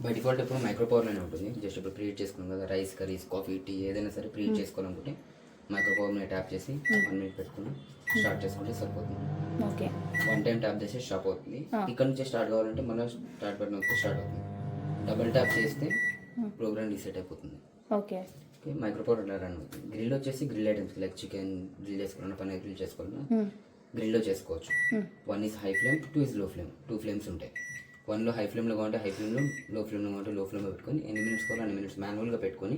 By default ఇప్పుడు micro పవర్లోనే ఉంటుంది. Just ఇప్పుడు క్రియేట్ చేసుకున్నాం కదా, రైస్, కర్రీస్, కాఫీ, టీ ఏదైనా సరే క్రియేట్ చేసుకోవాలనుకుంటే మైక్రో పవర్ని ట్యాప్ చేసి 1 minute పెట్టుకుని స్టార్ట్ చేసుకుంటే సరిపోతుంది. ఓకే, 1 time ట్యాప్ చేస్తే స్టాప్ అవుతుంది. ఇక్కడ నుంచి స్టార్ట్ కావాలంటే మళ్ళీ స్టార్ట్ బటన్ వస్తే స్టార్ట్ అవుతుంది. డబుల్ ట్యాప్ చేస్తే ప్రోగ్రామ్ రీసెట్ అయిపోతుంది. ఓకే, ఓకే, మైక్రో పవర్ ఇలా రన్ అవుతుంది. గ్రిల్ వచ్చేసి grill items like chicken grill చేసుకోవాలన్నా, పన్నీర్ గ్రిల్ చేసుకోవాలన్నా గ్రిల్లో చేసుకోవచ్చు. 1 is high flame, 2 is low flame. 2 flames ఉంటాయి. 1లో హై ఫ్లేమ్లో కావాలంటే హై ఫ్లేమ్లో, లో ఫ్లేమ్లో కావాలంటే లో ఫ్లేమ్లో పెట్టుకొని ఎన్ని మినిట్స్ కావాలో అన్ని మినిట్స్ మాన్యువల్గా పెట్టుకొని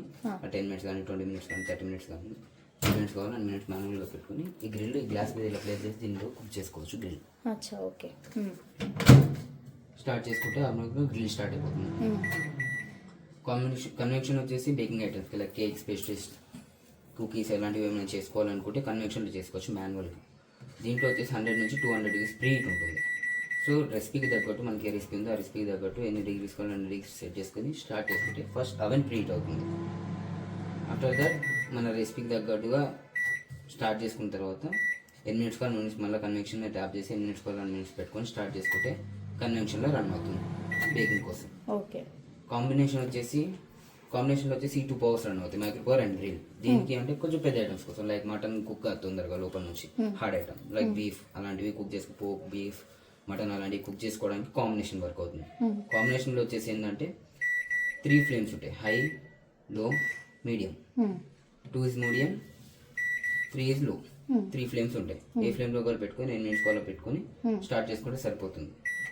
10 minutes కానీ 20 minutes కానీ 30 minutes కానీ 10 minutes కావాలో అన్ని మినిట్స్ మాన్యువల్గా పెట్టుకొని ఈ గ్రిల్ ఈ గ్లాస్ మీద ఇలా ప్లేస్ చేసి దీనిలో కుక్ చేసుకోవచ్చు. గ్రిల్ అచ్చా, ఓకే. స్టార్ట్ చేసుకుంటే అప్పుడు గ్రిల్ స్టార్ట్ అయిపోతుంది. కన్వెక్షన్ వచ్చేసి baking items like cakes, pastries, cookies ఇలాంటివి ఏమైనా చేసుకోవాలనుకుంటే కన్వెక్షన్లో చేసుకోవచ్చు మాన్యువల్గా. దీంట్లో వచ్చేసి 100 నుంచి 200 degrees ప్రీ హీట్ ఉంటుంది. సో రెసిపీకి తగ్గట్టు మనకి ఏ రెసిపీ ఉందో ఆ రెసిపీకి తగ్గట్టు ఎన్ని డిగ్రీస్ కావాలి అన్ని డిగ్రీస్ సెట్ చేసుకొని స్టార్ట్ చేసుకుంటే ఫస్ట్ అవెన్ ప్రీ హీట్ అవుతుంది. ఆఫ్టర్ దట్ మన రెసిపీకి తగ్గట్టుగా స్టార్ట్ చేసుకున్న తర్వాత 8 minutes కావాలి మినిట్స్ మళ్ళీ కన్వెక్షన్ మీద ట్యాప్ చేసి 8 minutes కావాలి 1 minutes పెట్టుకొని స్టార్ట్ చేసుకుంటే కన్వెక్షన్లో రన్ అవుతుంది బేకింగ్ కోసం. ఓకే, కాంబినేషన్లో వచ్చేసి ఈ 2 పవర్స్ రన్ అవుతాయి, మైక్రో పవర్ అండ్ గ్రిల్. దీనికి అంటే కొంచెం పెద్ద ఐటమ్స్ కోసం లైక్ మటన్ కుక్ తొందరగా లోపల నుంచి హార్డ్ ఐటమ్ లైక్ బీఫ్ అలాంటివి కుక్ చేసుకో, పోక్, బీఫ్, మటన్ అలాంటివి కుక్ చేసుకోవడానికి కాంబినేషన్ వర్క్ అవుతుంది. కాంబినేషన్లో వచ్చేసి ఏంటంటే 3 flames ఉంటాయి, హై, లో, మీడియం. 2 is మీడియం, 3 is లో. 3 flames ఉంటాయి. ఏ ఫ్లేమ్లో కూడా పెట్టుకొని 8 minutes కాల్లో పెట్టుకొని స్టార్ట్ చేసుకుంటే సరిపోతుంది.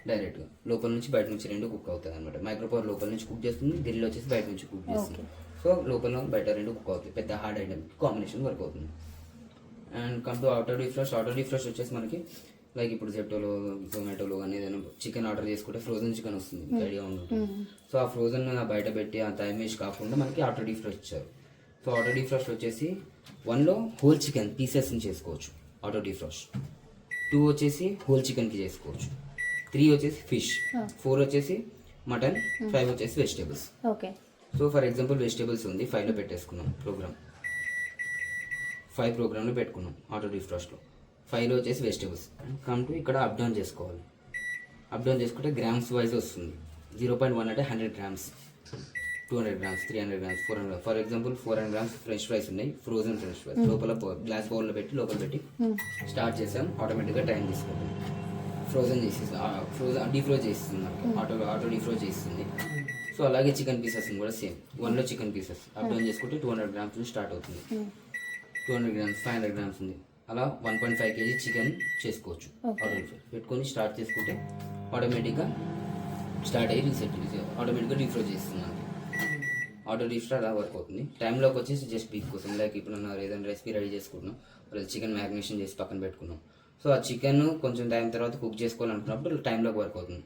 డైరెక్ట్గా లోపల నుంచి బయట నుంచి 2 కుక్ అవుతుంది అనమాట. మైక్రో పవర్ లోపల నుంచి కుక్ చేస్తుంది, గ్రిల్ వచ్చేసి బయట నుంచి కుక్ చేస్తుంది. సో లోపల బయట 2 కుక్ అవుతాయి. పెద్ద హార్డ్ ఐటమ్ కాంబినేషన్ వర్క్ అవుతుంది. అండ్ కమ్ టు ఆటో డిఫ్రోస్ట్ వచ్చేసి మనకి లైక్ ఇప్పుడు జెప్టోలో, జొమాటోలో కానీ ఏదైనా చికెన్ ఆర్డర్ చేసుకుంటే ఫ్రోజన్ చికెన్ వస్తుంది, ఐడియా ఉంటుంది. సో ఆ ఫ్రోజన్ బయట పెట్టి ఆ టైం వేస్ట్ కాకుండా మనకి ఆటో డిఫ్రోస్ట్ ఇచ్చారు. సో ఆటో డిఫ్రోస్ట్ వచ్చేసి 1లో హోల్ చికెన్ పీసెస్ని చేసుకోవచ్చు ఆటో డిఫ్రోస్ట్. 2 వచ్చేసి హోల్ చికెన్కి చేసుకోవచ్చు. 3 వచ్చేసి ఫిష్. 4 వచ్చేసి మటన్. 5 వచ్చేసి vegetables. Okay. So for example vegetables ఉంది, 5లో పెట్టేసుకున్నాం ప్రోగ్రామ్. 5 ప్రోగ్రామ్లో పెట్టుకున్నాం ఆటో డిఫ్రోస్ట్లో. 5లో వచ్చేసి వెజిటేబుల్స్. కమ్ టు ఇక్కడ అప్ డౌన్ చేసుకోవాలి. అప్ డౌన్ చేసుకుంటే గ్రామ్స్ వైజ్ వస్తుంది. 0.1 అంటే 100 grams, 200 grams, 300 grams, 400 grams. For example 400 grams French fries ఉన్నాయి, ఫ్రోజన్ ఫ్రెంచ్ ఫ్రైస్. లోపల గ్లాస్ బౌల్లో పెట్టి లోపల పెట్టి స్టార్ట్ చేసాం. ఆటోమేటిక్గా టైం తీసుకుంటుంది. ఫ్రోజన్ చేసేస్తుంది, డీఫ్రోజ్ చేస్తుంది మనకి, ఆటో డీఫ్రోజ్ చేస్తుంది. సో అలాగే చికెన్ పీసెస్ కూడా సేమ్. 1లో చికెన్ పీసెస్ అప్ డౌన్ చేసుకుంటే 200 grams నుంచి స్టార్ట్ అవుతుంది. 200 grams, 500 grams ఉంది. అలా 1.5 kg చికెన్ చేసుకోవచ్చు. ఆటో పెట్టుకొని స్టార్ట్ చేసుకుంటే ఆటోమేటిక్గా స్టార్ట్ అయ్యి ఆటోమేటిక్గా డీఫ్రోజ్ చేస్తుంది మనకి. ఆటో డీఫ్రోజ్ అలా వర్క్ అవుతుంది. టైంలోకి వచ్చేసి జస్ట్ బీఫ్ కోసం లైక్ ఇప్పుడు ఏదైనా రెసిపీ రెడీ చేసుకుంటున్నాం, చికెన్ మ్యారినేషన్ చేసి పక్కన పెట్టుకున్నాం. సో ఆ చికెన్ కొంచెం టైం తర్వాత కుక్ చేసుకోవాలనుకున్నప్పుడు టైంలోకి వర్క్ అవుతుంది.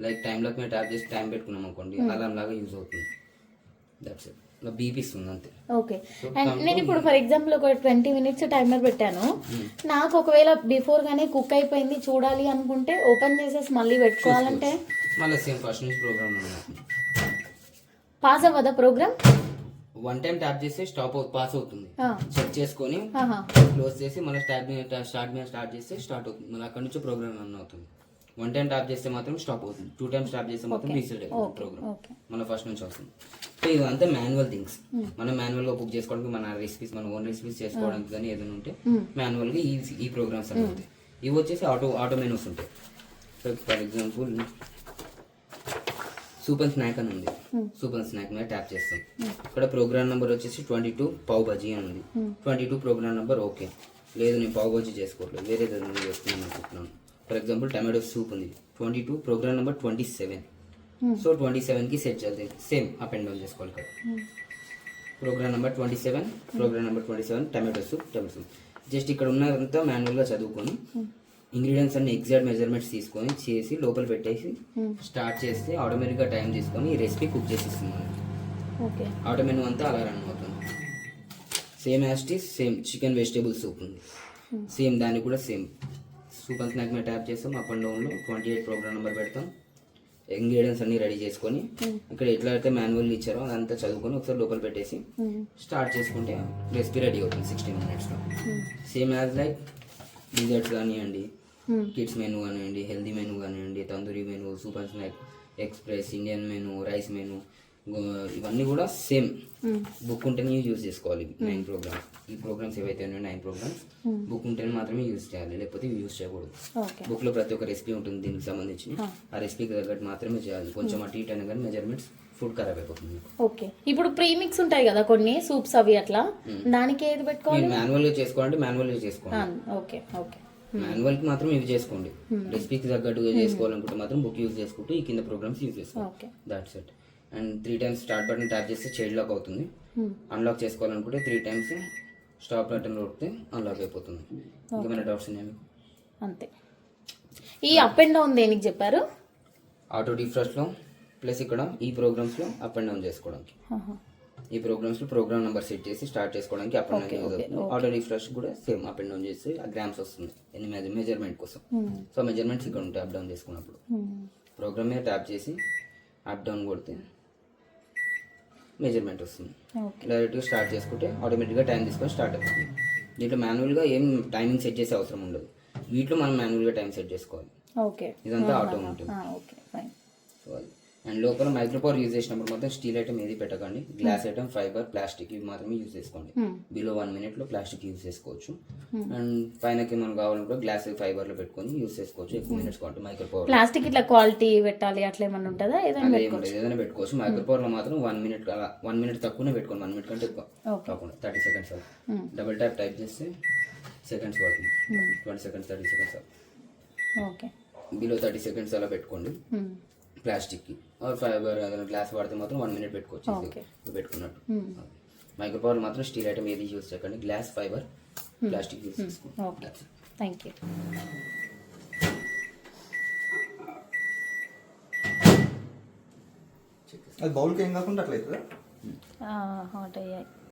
లైక్ టైంలోకి మేము ట్యాప్ చేసి టైం పెట్టుకున్నాం అనుకోండి, అలాం లాగా యూజ్ అవుతుంది. That's it. బీప్ ఇస్తుంది అంతే. ఓకే. అండ్ నేను ఇప్పుడు ఫర్ ఎగ్జాంపుల్ ఒక 20 minutes టైమర్ పెట్టాను. నాకు ఒకవేళ బిఫోర్ గానే కుక్ అయిపోయింది చూడాలి అనుకుంటే ఓపెన్ చేసేసి మళ్ళీ పెట్టుకోవాలంటే మళ్ళీ సేమ్ ఫస్ట్ నుంచి ప్రోగ్రామ్ పాస్ అవ్వదా ప్రోగ్రామ్? 1 time ట్యాప్ చేస్తే పాస్ అవుతుంది. చెక్ చేసుకొని క్లోజ్ చేసి మళ్ళీ స్టార్ట్ చేస్తే స్టార్ట్ అవుతుంది. మళ్ళీ అక్కడ నుంచి ప్రోగ్రామ్ రన్ అవుతుంది. 1 time ట్యాప్ చేస్తే మాత్రం స్టాప్ అవుతుంది. 2 times ట్యాప్ చేస్తే మాత్రం రీసెట్ అవుతుంది ప్రోగ్రామ్. మళ్ళీ ఫస్ట్ నుంచి వస్తుంది. సో ఇదంతా మాన్యువల్ థింగ్స్. మనం మాన్యువల్గా బుక్ చేసుకోవడానికి, మన రెసిపీస్ మన ఓన్ రెసిపీస్ చేసుకోవడానికి కానీ ఏదైనా ఉంటే మాన్యువల్గా ఈ ప్రోగ్రామ్స్ అనేవి ఉంటాయి. ఇవి వచ్చేసి ఆటో మెనూస్ ఉంటాయి. So for example soup and snack అని ఉంది. సూప్ అండ్ స్నాక్ మీద ట్యాప్ చేస్తాం. ఇక్కడ ప్రోగ్రామ్ నెంబర్ వచ్చేసి 22 పావ్ బజీ అని ఉంది. 22 ప్రోగ్రామ్ నెంబర్. ఓకే, లేదు నేను పావ్ బజీ చేసుకోవట్లేదు, వేరే ఏదైనా చేసుకున్నాను అనుకుంటున్నాను. ఫర్ ఎగ్జాంపుల్ టమాటో సూప్ ఉంది. 22 ప్రోగ్రామ్ నెంబర్ 27. సో 27కి సెట్ చేయాలి. సేమ్ అప్ అండ్ డౌన్ చేసుకోవాలి. ఇక్కడ program number 27 tomato soup. Just ఇక్కడ ఉన్నదంతా మాన్యువల్గా చదువుకొని ఇంగ్రీడియంట్స్ అన్ని ఎగ్జాక్ట్ మెజర్మెంట్స్ తీసుకొని చేసి లోపల పెట్టేసి స్టార్ట్ చేస్తే ఆటోమేటిక్గా టైం తీసుకొని ఈ రెసిపీ కుక్ చేసిస్తుంది మనకి. ఆటో మెనూ అంతా అలా రన్ అవుతుంది. సేమ్ యాస్టీస్ సేమ్ చికెన్ వెజిటేబుల్ సూప్ ఉంది. సేమ్ దానికి కూడా సేమ్ సూప్ అండ్ స్నాక్ మీద ట్యాప్ చేస్తాం. అప్ అండ్ డౌన్లో 28 ప్రోగ్రామ్ నెంబర్ పెడతాం. ఇంగ్రీడియంట్స్ అన్ని రెడీ చేసుకొని ఇక్కడ ఎట్లా అయితే మాన్యువల్ ఇచ్చారో అదంతా చదువుకొని ఒకసారి లోపల పెట్టేసి స్టార్ట్ చేసుకుంటే రెసిపీ రెడీ అవుతుంది 16 minutesలో. సేమ్ యాజ్ లైక్ డిజర్ట్స్ కానివ్వండి, కిడ్స్ మెనూ కానివ్వండి, హెల్దీ మెనూ కానివ్వండి, tandoori menu, soup and snack express, Indian menu, rice menu, ఇవన్నీ కూడా సేమ్ బుక్ ఉంటేనే యూజ్ చేసుకోవాలి. 9 ప్రోగ్రామ్స్, ఈ ప్రోగ్రామ్స్ ఏవైతే ఉన్నాయో 9 ప్రోగ్రామ్స్ బుక్ ఉంటేనే మాత్రమే యూజ్ చేయాలి, లేకపోతే యూజ్ చేయకూడదు. ఓకే బుక్లో ప్రతి ఒక్క రెసిపీ ఉంటుంది దీనికి సంబంధించి, ఆ రెసిపీకి తగ్గట్టు మాత్రమే చేయాలి. కొంచెం అటు ఇటు అయినా కానీ మెజర్మెంట్స్ ఫుడ్ ఖరాబ్ అయిపోతుంది. ఓకే. ఇప్పుడు ప్రీమిక్స్ ఉంటాయి కదా కొన్ని సూప్స్ అవి అట్లా, దానికి ఏది పెట్టుకోవాలి? మీరు మాన్యువల్గా చేసుకోవాలంటే మాన్యువల్గా చేసుకోండి. Okay okay. మాన్యువల్కి మాత్రం ఇవి చేసుకోండి. రెసిపీకి తగ్గట్టుగా చేసుకోవాలనుకుంటే మాత్రం బుక్ యూజ్ చేసుకుంటూ ఈ కింద ప్రోగ్రామ్స్ యూజ్ చేసుకోండి. Okay. That's it. And 3 times start button tap చేస్తే చైల్డ్ లాక్ అవుతుంది. అన్లాక్ చేసుకోవాలనుకుంటే 3 times స్టాప్ బటన్ కొడితే అన్లాక్ అయిపోతుంది. ఇంకేమైనా డౌట్స్ ఉన్నాయా మీకు? అంతే. ఈ అప్ అండ్ డౌన్ దేనికి చెప్పారు? ఆటో డిఫ్రెష్లో ప్లస్ ఇక్కడ ఈ ప్రోగ్రామ్స్లో అప్ అండ్ డౌన్ చేసుకోవడానికి. ఈ ప్రోగ్రామ్స్లో ప్రోగ్రామ్ నెంబర్ సెట్ చేసి స్టార్ట్ చేసుకోవడానికి అప్ అండ్ డౌన్ యూజ్ అవుతుంది. ఆటో రిఫ్రెష్ కూడా సేమ్ అప్ అండ్ డౌన్ చేసి ఆ గ్రామ్స్ వస్తుంది ఎన్ని మెజర్మెంట్ కోసం. సో మెజర్మెంట్స్ ఇక్కడ ఉంటాయి అప్ డౌన్ చేసుకున్నప్పుడు. ప్రోగ్రామ్ మీద ట్యాప్ చేసి అప్ డౌన్ కొడితే మెజర్మెంట్ వస్తుంది. డైరెక్ట్గా స్టార్ట్ చేసుకుంటే ఆటోమేటిక్గా టైం తీసుకొని స్టార్ట్ అవుతుంది. దీంట్లో మాన్యువల్గా ఏం టైమింగ్ సెట్ చేసే అవసరం ఉండదు. వీటిలో మనం మాన్యువల్గా టైం సెట్ చేసుకోవాలి. ఓకే. ఇదంతా ఆటో ఉంటుంది. Okay fine. సో అది. అండ్ లోపల మైక్రో పవర్ యూజ్ చేసినప్పుడు మాత్రం స్టీల్ ఐటమ్ ఏది పెట్టకండి. గ్లాస్ ఐటమ్, ఫైబర్, ప్లాస్టిక్ ఇవి మాత్రమే యూజ్ చేసుకోండి. బిలో 1 minute లో ప్లాస్టిక్ యూజ్ చేసుకోవచ్చు. అండ్ పైనకి మనం కావాలనుకో గ్లాస్ ఫైబర్ లో పెట్టుకొని యూజ్ చేసుకోవచ్చు. ఎక్కువ మినిట్స్ కాబట్టి మైక్రో పవర్ ప్లాస్టిక్ ఇట్లా క్వాలిటీ పెట్టాలి అట్లా ఏమన్నా ఉంటుందా? అదే ఏదైనా పెట్టుకోవచ్చు. మైక్రో పవర్ లో మాత్రం 1 minute అలా 1 minute తక్కువనే పెట్టుకోండి. 1 minute కంటే ఎక్కువ కాకుండా 30 seconds అలా. డబుల్ ట్యాప్ టైప్ చేస్తే సెకండ్స్ పడుతుంది. 20 seconds 30 seconds అలా. ఓకే. బిలో 30 seconds అలా పెట్టుకోండి. ప్లాస్టిక్కి ఫైబర్ ఏదైనా గ్లాస్ వాడితే మాత్రం 1 minute పెట్టుకోవచ్చు పెట్టుకున్నట్టు. మైక్రో పవర్ మాత్రం స్టీల్ ఐటమ్ ఏది యూజ్ చేయకండి. గ్లాస్, ఫైబర్, ప్లాస్టిక్ యూజ్ చేసుకోండి. Okay thank you. అది బౌల్కి ఏం కాకుండా అట్లా అవుతుందా? హాట్ అయ్యాయి.